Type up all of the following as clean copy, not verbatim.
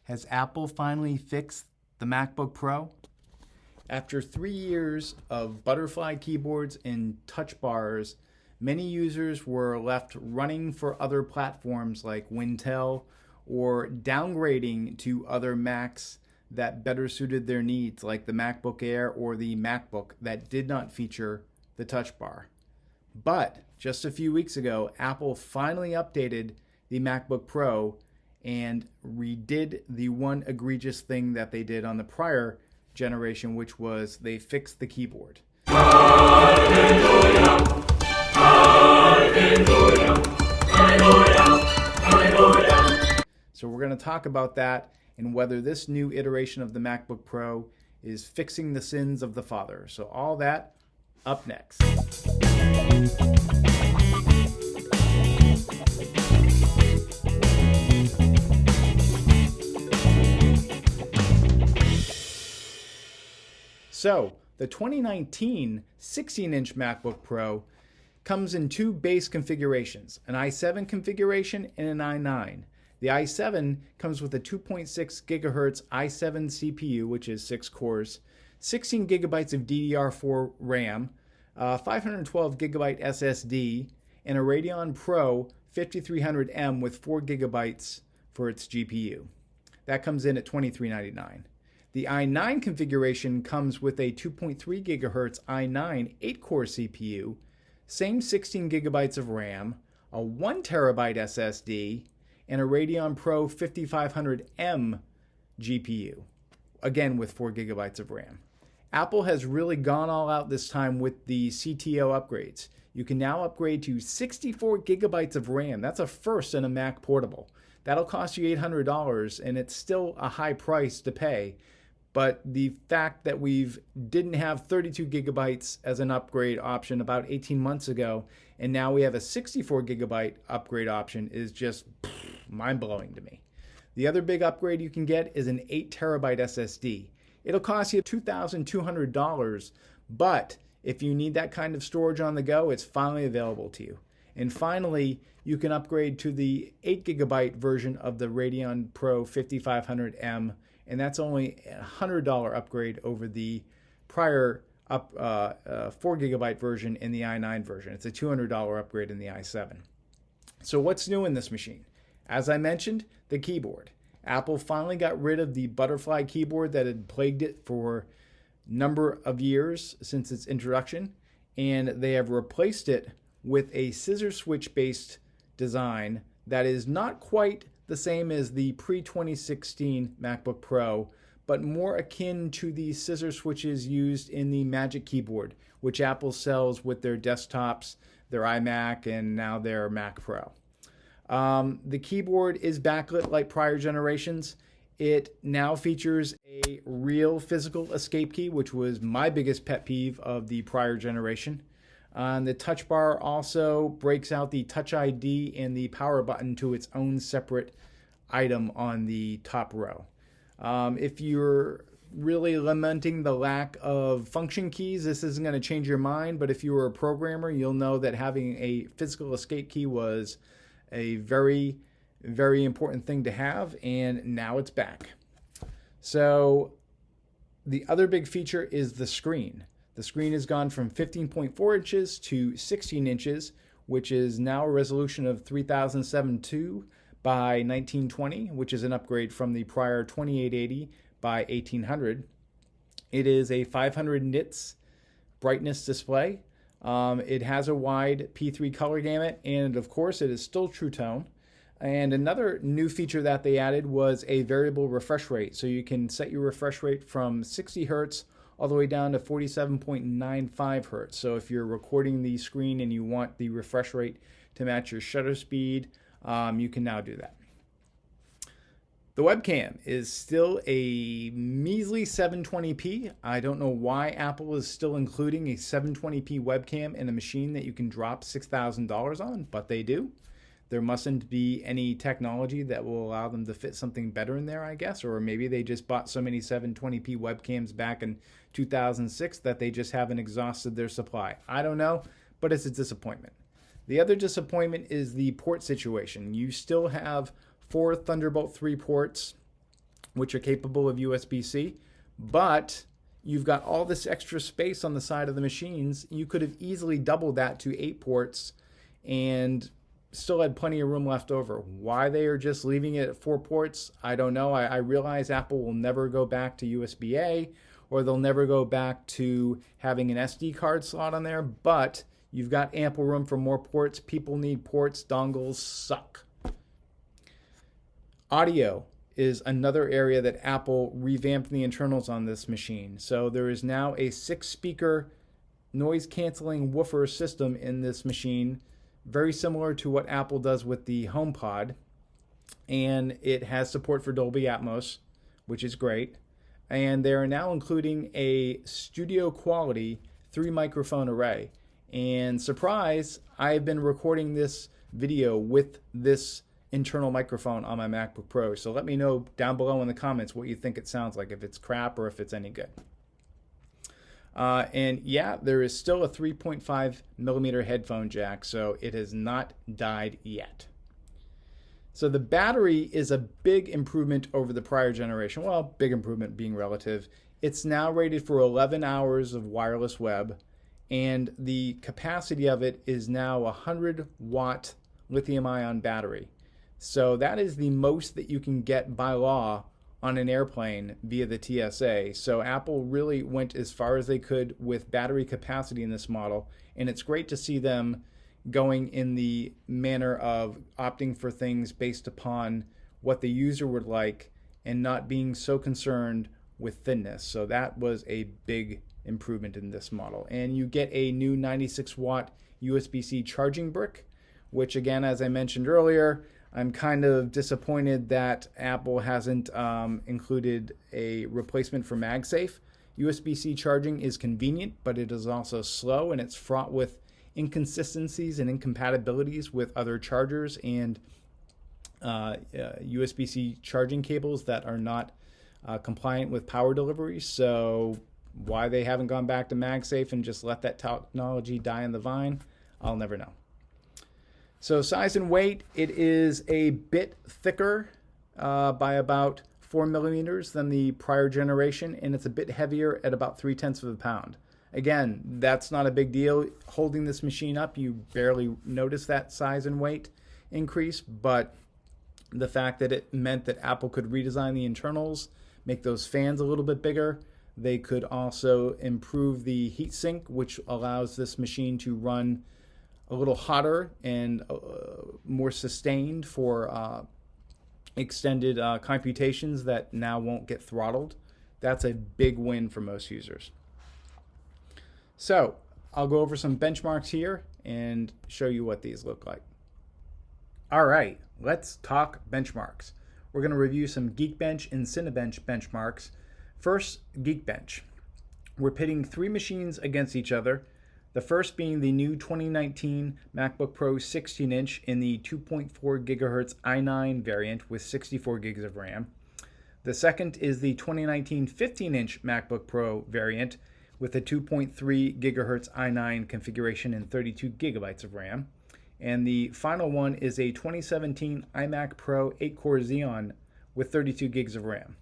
Has Apple finally fixed the MacBook Pro? After 3 years of butterfly keyboards and touch bars, many users were left running for other platforms like Wintel or downgrading to other Macs that better suited their needs, like the MacBook Air or the MacBook that did not feature the touch bar. But just a few weeks ago, Apple finally updated the MacBook Pro and redid the one egregious thing that they did on the prior generation, which was they fixed the keyboard. Hallelujah, hallelujah, hallelujah, hallelujah. So we're going to talk about that and whether this new iteration of the MacBook Pro is fixing the sins of the father. So all that up next. So, the 2019 16-inch MacBook Pro comes in two base configurations, an i7 configuration and an i9. The i7 comes with a 2.6 gigahertz i7 CPU, which is 6 cores, 16 gigabytes of DDR4 RAM, 512 gigabyte SSD, and a Radeon Pro 5300M with 4 gigabytes for its GPU. That comes in at $23.99. The i9 configuration comes with a 2.3 gigahertz i9 8-core CPU, same 16 gigabytes of RAM, a 1 terabyte SSD, and a Radeon Pro 5500M GPU, again with 4 gigabytes of RAM. Apple has really gone all out this time with the CTO upgrades. You can now upgrade to 64 gigabytes of RAM. That's a first in a Mac portable. That'll cost you $800, and it's still a high price to pay. But the fact that we didn't have 32 gigabytes as an upgrade option about 18 months ago, and now we have a 64 gigabyte upgrade option is just mind-blowing to me. The other big upgrade you can get is an 8 terabyte SSD. It'll cost you $2,200, but if you need that kind of storage on the go, it's finally available to you. And finally, you can upgrade to the 8 gigabyte version of the Radeon Pro 5500M, and that's only a $100 upgrade over the prior 4 gigabyte version in the i9 version. It's a $200 upgrade in the i7. So what's new in this machine? As I mentioned, the keyboard. Apple finally got rid of the butterfly keyboard that had plagued it for a number of years since its introduction, and they have replaced it with a scissor switch based design that is not quite the same as the pre-2016 MacBook Pro, but more akin to the scissor switches used in the Magic Keyboard, which Apple sells with their desktops, their iMac, and now their Mac Pro. The keyboard is backlit like prior generations. It now features a real physical escape key, which was my biggest pet peeve of the prior generation. The touch bar also breaks out the Touch ID and the power button to its own separate item on the top row. If you're really lamenting the lack of function keys, this isn't going to change your mind, but if you were a programmer, you'll know that having a physical escape key was a very, very important thing to have, and now it's back. So the other big feature is the screen. The screen has gone from 15.4 inches to 16 inches, which is now a resolution of 3072 by 1920, which is an upgrade from the prior 2880 by 1800. It is a 500 nits brightness display. It has a wide P3 color gamut, and of course it is still True Tone. And another new feature that they added was a variable refresh rate. So you can set your refresh rate from 60 hertz all the way down to 47.95 hertz. So if you're recording the screen and you want the refresh rate to match your shutter speed, you can now do that. The webcam is still a measly 720p. I don't know why Apple is still including a 720p webcam in a machine that you can drop $6,000 on, but they do. There mustn't be any technology that will allow them to fit something better in there, I guess, or maybe they just bought so many 720p webcams back in 2006 that they just haven't exhausted their supply. I don't know, but it's a disappointment. The other disappointment is the port situation. You still have 4 Thunderbolt 3 ports which are capable of USB-C, but you've got all this extra space on the side of the machines. You could have easily doubled that to 8 ports and still had plenty of room left over. Why they are just leaving it at 4 ports, I don't know. I realize Apple will never go back to USB-A, or they'll never go back to having an SD card slot on there, but you've got ample room for more ports. People need ports. Dongles suck. Audio is another area that Apple revamped the internals on this machine. So there is now a 6-speaker noise canceling woofer system in this machine, very similar to what Apple does with the HomePod. And it has support for Dolby Atmos, which is great. And they are now including a studio quality 3-microphone array. And surprise, I've been recording this video with this internal microphone on my MacBook Pro. So let me know down below in the comments what you think it sounds like, if it's crap or if it's any good. And yeah, there is still a 3.5 millimeter headphone jack, so it has not died yet. So the battery is a big improvement over the prior generation. Well, big improvement being relative. It's now rated for 11 hours of wireless web, and the capacity of it is now a 100-watt lithium-ion battery. So that is the most that you can get by law on an airplane via the TSA. So Apple really went as far as they could with battery capacity in this model, and it's great to see them going in the manner of opting for things based upon what the user would like and not being so concerned with thinness. So that was a big improvement in this model. And you get a new 96-watt USB-C charging brick, which again, as I mentioned earlier, I'm kind of disappointed that Apple hasn't included a replacement for MagSafe. USB-C charging is convenient, but it is also slow, and it's fraught with inconsistencies and incompatibilities with other chargers and USB-C charging cables that are not compliant with power delivery. So why they haven't gone back to MagSafe and just let that technology die in the vine, I'll never know. So size and weight, it is a bit thicker by about 4 millimeters than the prior generation, and it's a bit heavier at about 0.3 of a pound. Again, that's not a big deal. Holding this machine up, you barely notice that size and weight increase, but the fact that it meant that Apple could redesign the internals, make those fans a little bit bigger. They could also improve the heatsink, which allows this machine to run a little hotter and more sustained for extended computations that now won't get throttled. That's a big win for most users. So I'll go over some benchmarks here and show you what these look like. All right, let's talk benchmarks. We're going to review some Geekbench and Cinebench benchmarks. First, Geekbench. We're pitting 3 machines against each other. The first being the new 2019 MacBook Pro 16-inch in the 2.4 gigahertz i9 variant with 64 gigs of RAM. The second is the 2019 15-inch MacBook Pro variant with a 2.3 gigahertz i9 configuration and 32 gigabytes of RAM. And the final one is a 2017 iMac Pro 8-core Xeon with 32 gigs of RAM.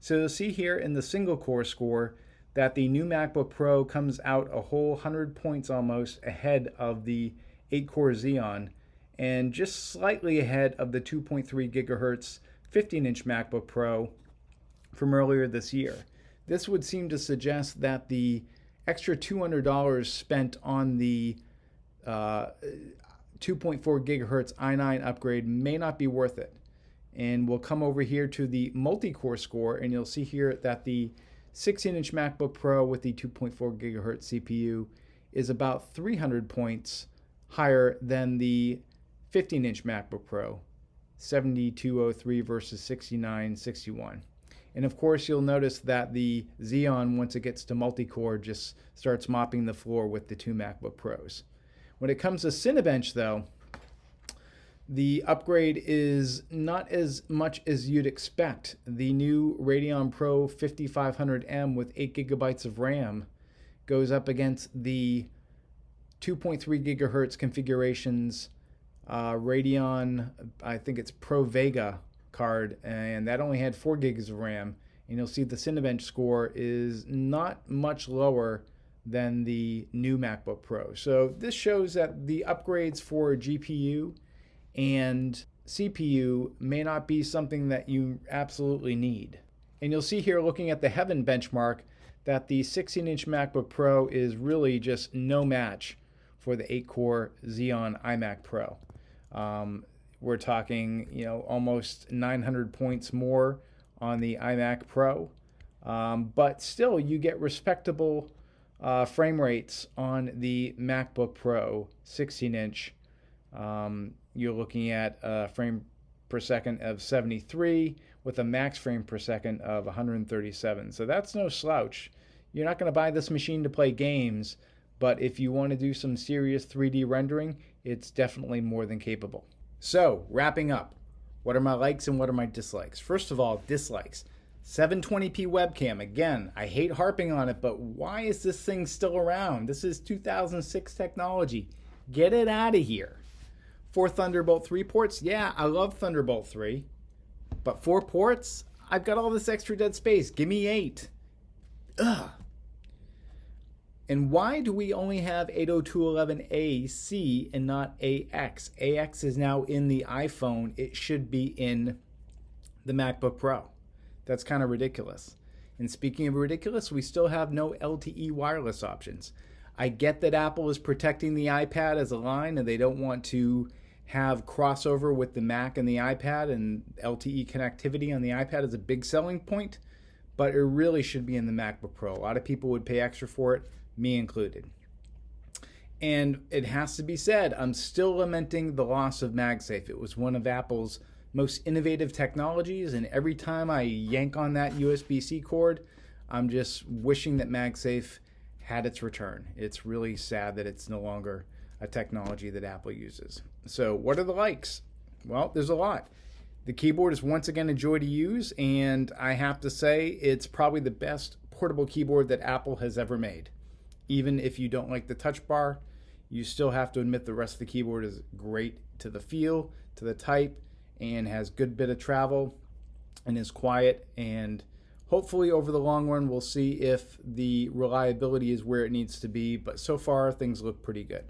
So you'll see here in the single-core score that the new MacBook Pro comes out a whole 100 points almost ahead of the 8-core Xeon and just slightly ahead of the 2.3 gigahertz 15-inch MacBook Pro from earlier this year. This would seem to suggest that the extra $200 spent on the 2.4 gigahertz i9 upgrade may not be worth it. And we'll come over here to the multi-core score, and you'll see here that the 16-inch MacBook Pro with the 2.4 gigahertz CPU is about 300 points higher than the 15-inch MacBook Pro, 7203 versus 6961. And of course, you'll notice that the Xeon, once it gets to multi-core, just starts mopping the floor with the 2 MacBook Pros. When it comes to Cinebench, though, the upgrade is not as much as you'd expect. The new Radeon Pro 5500M with 8 gigabytes of RAM goes up against the 2.3 gigahertz configurations Radeon, I think it's Pro Vega card, and that only had 4 gigs of RAM. And you'll see the Cinebench score is not much lower than the new MacBook Pro. So this shows that the upgrades for GPU and CPU may not be something that you absolutely need. And you'll see here, looking at the Heaven benchmark, that the 16-inch MacBook Pro is really just no match for the 8-core Xeon iMac Pro. We're talking, almost 900 points more on the iMac Pro, but still you get respectable frame rates on the MacBook Pro 16-inch. You're looking at a frame per second of 73 with a max frame per second of 137. So that's no slouch. You're not going to buy this machine to play games, but if you want to do some serious 3D rendering, it's definitely more than capable. So, wrapping up, what are my likes and what are my dislikes? First of all, dislikes. 720p webcam. Again, I hate harping on it, but why is this thing still around? This is 2006 technology. Get it out of here. 4 Thunderbolt 3 ports. Yeah, I love Thunderbolt 3. But 4 ports? I've got all this extra dead space. Give me 8. Ugh. And why do we only have 802.11ac and not AX? AX is now in the iPhone. It should be in the MacBook Pro. That's kind of ridiculous. And speaking of ridiculous, we still have no LTE wireless options. I get that Apple is protecting the iPad as a line and they don't want to have crossover with the Mac and the iPad, and LTE connectivity on the iPad is a big selling point, but it really should be in the MacBook Pro. A lot of people would pay extra for it, me included. And it has to be said, I'm still lamenting the loss of MagSafe. It was one of Apple's most innovative technologies, and every time I yank on that USB-C cord, I'm just wishing that MagSafe had its return. It's really sad that it's no longer a technology that Apple uses. So what are the likes? Well, there's a lot. The keyboard is once again a joy to use, and I have to say it's probably the best portable keyboard that Apple has ever made. Even if you don't like the touch bar, you still have to admit the rest of the keyboard is great to the feel, to the type, and has good bit of travel and is quiet. And hopefully over the long run, we'll see if the reliability is where it needs to be. But so far, things look pretty good.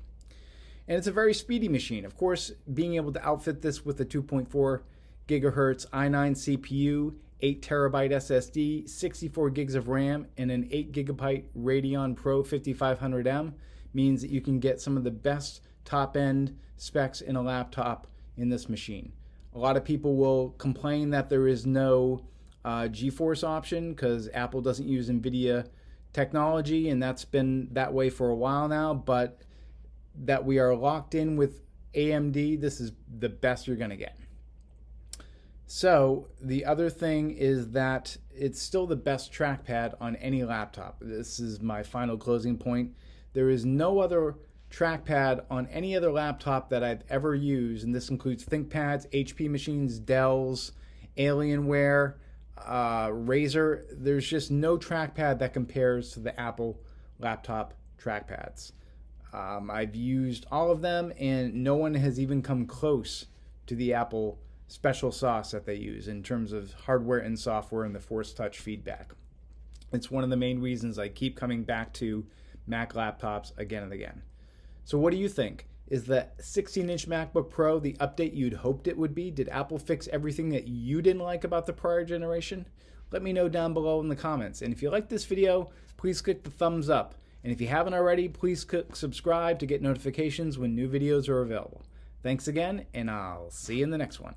And it's a very speedy machine. Of course, being able to outfit this with a 2.4 gigahertz i9 CPU, 8 terabyte SSD, 64 gigs of RAM, and an 8 gigabyte Radeon Pro 5500M means that you can get some of the best top-end specs in a laptop in this machine. A lot of people will complain that there is no GeForce option because Apple doesn't use NVIDIA technology, and that's been that way for a while now, but that we are locked in with AMD, this is the best you're going to get. So the other thing is that it's still the best trackpad on any laptop. This is my final closing point. There is no other trackpad on any other laptop that I've ever used, and this includes ThinkPads, HP machines, Dells, Alienware, Razer. There's just no trackpad that compares to the Apple laptop trackpads. I've used all of them, and no one has even come close to the Apple special sauce that they use in terms of hardware and software and the Force Touch feedback. It's one of the main reasons I keep coming back to Mac laptops again and again. So what do you think? Is the 16-inch MacBook Pro the update you'd hoped it would be? Did Apple fix everything that you didn't like about the prior generation? Let me know down below in the comments. And if you like this video, please click the thumbs up. And if you haven't already, please click subscribe to get notifications when new videos are available. Thanks again, and I'll see you in the next one.